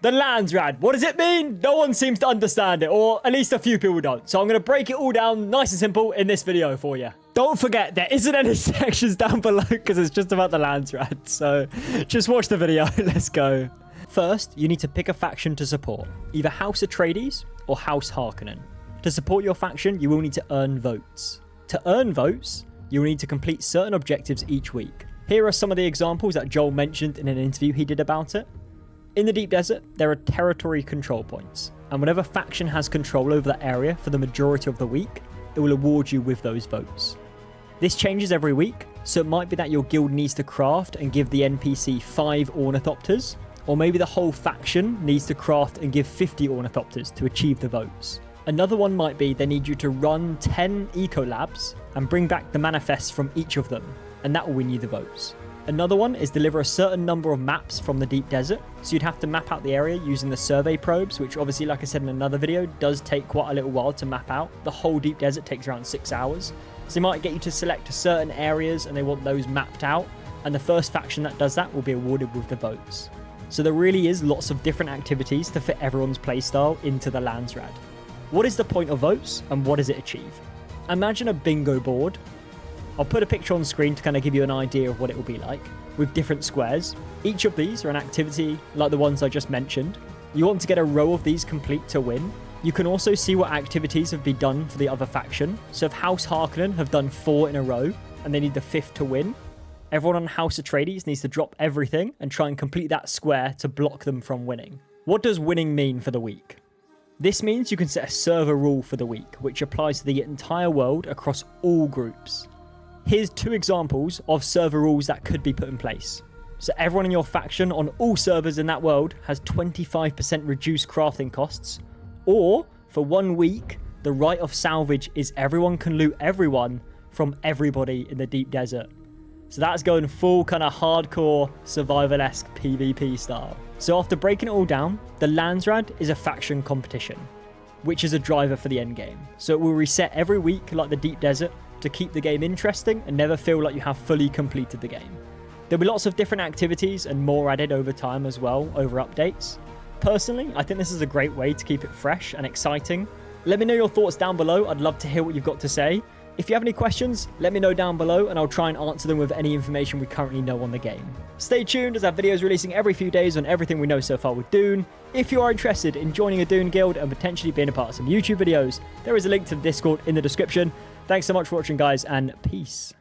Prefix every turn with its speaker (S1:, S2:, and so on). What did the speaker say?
S1: The Landsraad. What does it mean? No one seems to understand it, or at least a few people don't. So I'm going to break it all down nice and simple in this video for you. Don't forget, there isn't any sections down below because it's just about the Landsraad. So just watch the video. Let's go. First, you need to pick a faction to support, either House Atreides or House Harkonnen. To support your faction, you will need to earn votes. To earn votes, you will need to complete certain objectives each week. Here are some of the examples that Joel mentioned in an interview he did about it. In the Deep Desert, there are territory control points, and whatever faction has control over that area for the majority of the week, it will award you with those votes. This changes every week, so it might be that your guild needs to craft and give the NPC 5 ornithopters, or maybe the whole faction needs to craft and give 50 ornithopters to achieve the votes. Another one might be they need you to run 10 ecolabs and bring back the manifests from each of them, and that will win you the votes. Another one is deliver a certain number of maps from the Deep Desert, so you'd have to map out the area using the survey probes, which obviously, like I said in another video, does take quite a little while to map out. The whole Deep Desert takes around 6 hours. So they might get you to select certain areas and they want those mapped out, and the first faction that does that will be awarded with the votes. So there really is lots of different activities to fit everyone's playstyle into the Landsraad. What is the point of votes and what does it achieve? Imagine a bingo board. I'll put a picture on screen to kind of give you an idea of what it will be like, with different squares. Each of these are an activity like the ones I just mentioned. You want to get a row of these complete to win. You can also see what activities have been done for the other faction. So if House Harkonnen have done 4 in a row and they need the 5th to win, everyone on House Atreides needs to drop everything and try and complete that square to block them from winning. What does winning mean for the week? This means you can set a server rule for the week, which applies to the entire world across all groups. Here's 2 examples of server rules that could be put in place. So everyone in your faction on all servers in that world has 25% reduced crafting costs, or for 1 week, the right of salvage is everyone can loot everyone from everybody in the Deep Desert. So that's going full kind of hardcore survival-esque PvP style. So after breaking it all down, the Landsraad is a faction competition, which is a driver for the endgame. So it will reset every week like the Deep Desert to keep the game interesting and never feel like you have fully completed the game. There'll be lots of different activities and more added over time as well, over updates. Personally, I think this is a great way to keep it fresh and exciting. Let me know your thoughts down below. I'd love to hear what you've got to say. If you have any questions, let me know down below and I'll try and answer them with any information we currently know on the game. Stay tuned as I have videos releasing every few days on everything we know so far with Dune. If you are interested in joining a Dune Guild and potentially being a part of some YouTube videos, there is a link to the Discord in the description. Thanks so much for watching, guys, and peace.